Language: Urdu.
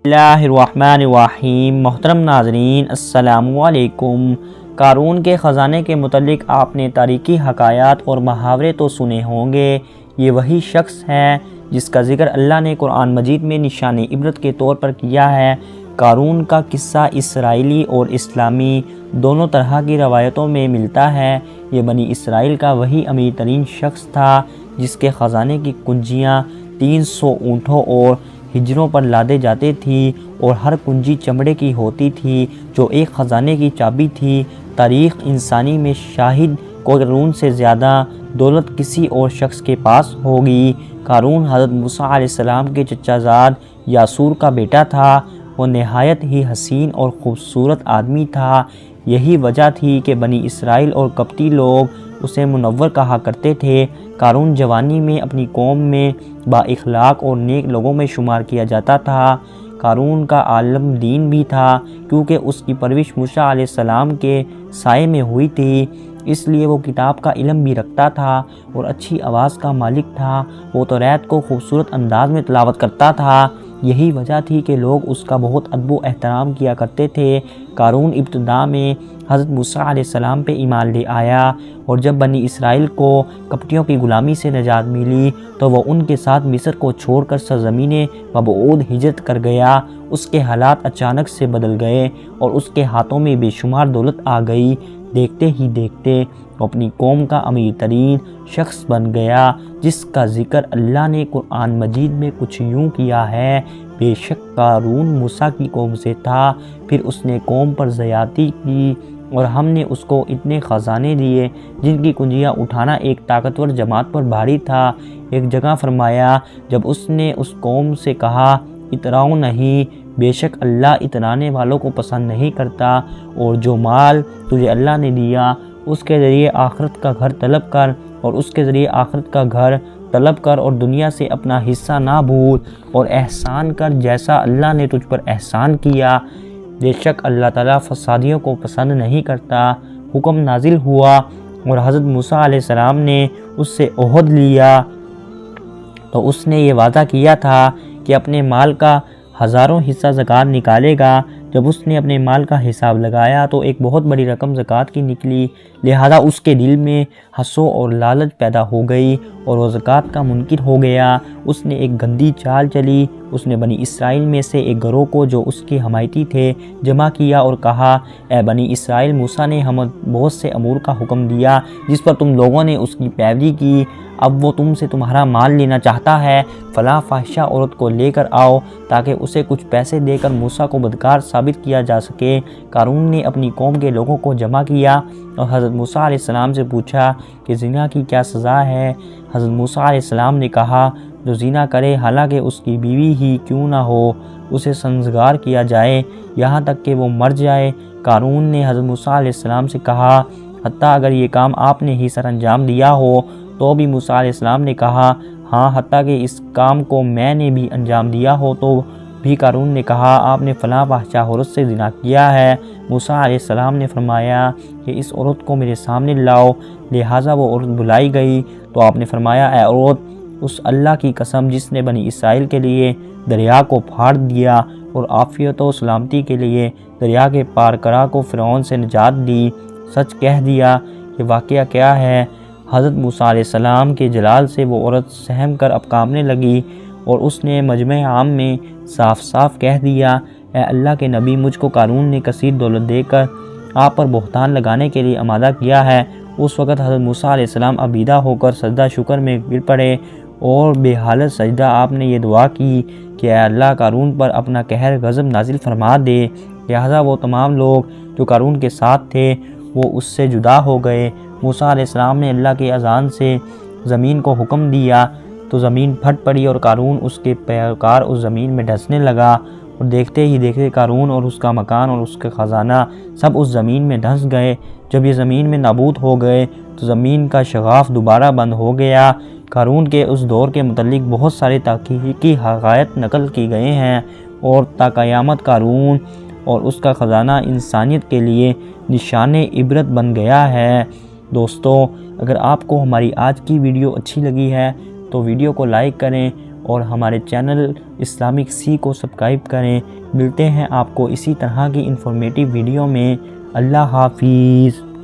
اللہ الرحمن الرحیم۔ محترم ناظرین السلام علیکم۔ قارون کے خزانے کے متعلق آپ نے تاریخی حکایات اور محاورے تو سنے ہوں گے۔ یہ وہی شخص ہے جس کا ذکر اللہ نے قرآن مجید میں نشان عبرت کے طور پر کیا ہے۔ قارون کا قصہ اسرائیلی اور اسلامی دونوں طرح کی روایتوں میں ملتا ہے۔ یہ بنی اسرائیل کا وہی امیر ترین شخص تھا جس کے خزانے کی کنجیاں 300 اونٹوں اور ہجروں پر لادے جاتے تھی اور ہر کنجی چمڑے کی ہوتی تھی جو ایک خزانے کی چابی تھی۔ تاریخ انسانی میں شاہد قارون سے زیادہ دولت کسی اور شخص کے پاس ہوگی۔ قارون حضرت موسیٰ علیہ السلام کے چچا زاد یاسور کا بیٹا تھا۔ وہ نہایت ہی حسین اور خوبصورت آدمی تھا۔ یہی وجہ تھی کہ بنی اسرائیل اور قبطی لوگ اسے منور کہا کرتے تھے۔ قارون جوانی میں اپنی قوم میں با اخلاق اور نیک لوگوں میں شمار کیا جاتا تھا۔ قارون کا عالم دین بھی تھا کیونکہ اس کی پرورش موسیٰ علیہ السلام کے سائے میں ہوئی تھی، اس لیے وہ کتاب کا علم بھی رکھتا تھا اور اچھی آواز کا مالک تھا۔ وہ توریت کو خوبصورت انداز میں تلاوت کرتا تھا۔ یہی وجہ تھی کہ لوگ اس کا بہت ادب و احترام کیا کرتے تھے۔ قارون ابتدا میں حضرت موسیٰ علیہ السلام پہ ایمان لے آیا اور جب بنی اسرائیل کو قبطیوں کی غلامی سے نجات ملی تو وہ ان کے ساتھ مصر کو چھوڑ کر سرزمین مبعود ہجرت کر گیا۔ اس کے حالات اچانک سے بدل گئے اور اس کے ہاتھوں میں بے شمار دولت آ گئی۔ دیکھتے ہی دیکھتے وہ اپنی قوم کا امیر ترین شخص بن گیا، جس کا ذکر اللہ نے قرآن مجید میں کچھ یوں کیا ہے: بے شک قارون موسیٰ کی قوم سے تھا، پھر اس نے قوم پر زیادتی کی اور ہم نے اس کو اتنے خزانے دیے جن کی کنجیاں اٹھانا ایک طاقتور جماعت پر بھاری تھا۔ ایک جگہ فرمایا، جب اس نے اس قوم سے کہا اتراؤ نہیں، بے شک اللہ اترانے والوں کو پسند نہیں کرتا، اور جو مال تجھے اللہ نے دیا اس کے ذریعے آخرت کا گھر طلب کر اور اس کے ذریعے آخرت کا گھر طلب کر اور دنیا سے اپنا حصہ نہ بھول اور احسان کر جیسا اللہ نے تجھ پر احسان کیا۔ بے شک اللہ تعالیٰ فسادیوں کو پسند نہیں کرتا۔ حکم نازل ہوا اور حضرت موسیٰ علیہ السلام نے اس سے عہد لیا تو اس نے یہ وعدہ کیا تھا کہ اپنے مال کا 1000 حصہ زکوٰۃ نکالے گا۔ جب اس نے اپنے مال کا حساب لگایا تو ایک بہت بڑی رقم زکوٰۃ کی نکلی، لہذا اس کے دل میں حسو اور لالچ پیدا ہو گئی اور وہ زکوٰۃ کا منکر ہو گیا۔ اس نے ایک گندی چال چلی۔ اس نے بنی اسرائیل میں سے ایک گروہ کو جو اس کے حمایتی تھے جمع کیا اور کہا، اے بنی اسرائیل، موسیٰ نے ہمیں بہت سے امور کا حکم دیا جس پر تم لوگوں نے اس کی پیروی کی، اب وہ تم سے تمہارا مال لینا چاہتا ہے۔ فلاں فاحشہ عورت کو لے کر آؤ تاکہ اسے کچھ پیسے دے کر موسیٰ کو بدکار ثابت کیا جا سکے۔ قارون نے اپنی قوم کے لوگوں کو جمع کیا اور حضرت موسیٰ علیہ السلام سے پوچھا کہ زنا کی کیا سزا ہے؟ حضرت موسیٰ علیہ السلام نے کہا، جو زنا کرے حالانکہ اس کی بیوی ہی کیوں نہ ہو اسے سنسگار کیا جائے یہاں تک کہ وہ مر جائے۔ قارون نے حضرت موسیٰ علیہ السلام سے کہا، حتیٰ اگر یہ کام آپ نے ہی سر انجام دیا ہو تو بھی؟ موسیٰ علیہ السلام نے کہا، ہاں، حتیٰ کہ اس کام کو میں نے بھی انجام دیا ہو تو بھی۔ قارون نے کہا، آپ نے فلاں فاحشہ عورت سے زنا کیا ہے۔ موسیٰ علیہ السلام نے فرمایا کہ اس عورت کو میرے سامنے لاؤ، لہٰذا وہ عورت بلائی گئی تو آپ نے فرمایا، اے عورت، اس اللہ کی قسم جس نے بنی اسرائیل کے لیے دریا کو پھاڑ دیا اور عافیت و سلامتی کے لیے دریا کے پار کرا کو فرعون سے نجات دی، سچ کہہ دیا۔ یہ واقعہ کیا ہے؟ حضرت موسیٰ علیہ السلام کے جلال سے وہ عورت سہم کر اب کانپنے لگی اور اس نے مجمع عام میں صاف صاف کہہ دیا، اے اللہ کے نبی، مجھ کو قارون نے کثیر دولت دے کر آپ پر بہتان لگانے کے لیے آمادہ کیا ہے۔ اس وقت حضرت موسیٰ علیہ السلام عبیدہ ہو کر سجدہ شکر میں گر پڑے اور بے حالت سجدہ آپ نے یہ دعا کی کہ اے اللہ، قارون پر اپنا قہر غضب نازل فرما دے۔ لہٰذا وہ تمام لوگ جو قارون کے ساتھ تھے وہ اس سے جدا ہو گئے۔ موسیٰ علیہ السلام نے اللہ کی اذان سے زمین کو حکم دیا تو زمین پھٹ پڑی اور قارون اس کے پیروکار اس زمین میں دھنسنے لگا، اور دیکھتے ہی دیکھتے قارون اور اس کا مکان اور اس کے خزانہ سب اس زمین میں دھنس گئے۔ جب یہ زمین میں نابود ہو گئے تو زمین کا شغاف دوبارہ بند ہو گیا۔ قارون کے اس دور کے متعلق بہت سارے تحقیقی حقائق نقل کی گئے ہیں اور تا قیامت قارون اور اس کا خزانہ انسانیت کے لیے نشان عبرت بن گیا ہے۔ دوستو، اگر آپ کو ہماری آج کی ویڈیو اچھی لگی ہے تو ویڈیو کو لائک کریں اور ہمارے چینل اسلامک سی کو سبسکرائب کریں۔ ملتے ہیں آپ کو اسی طرح کی انفارمیٹیو ویڈیو میں۔ اللہ حافظ۔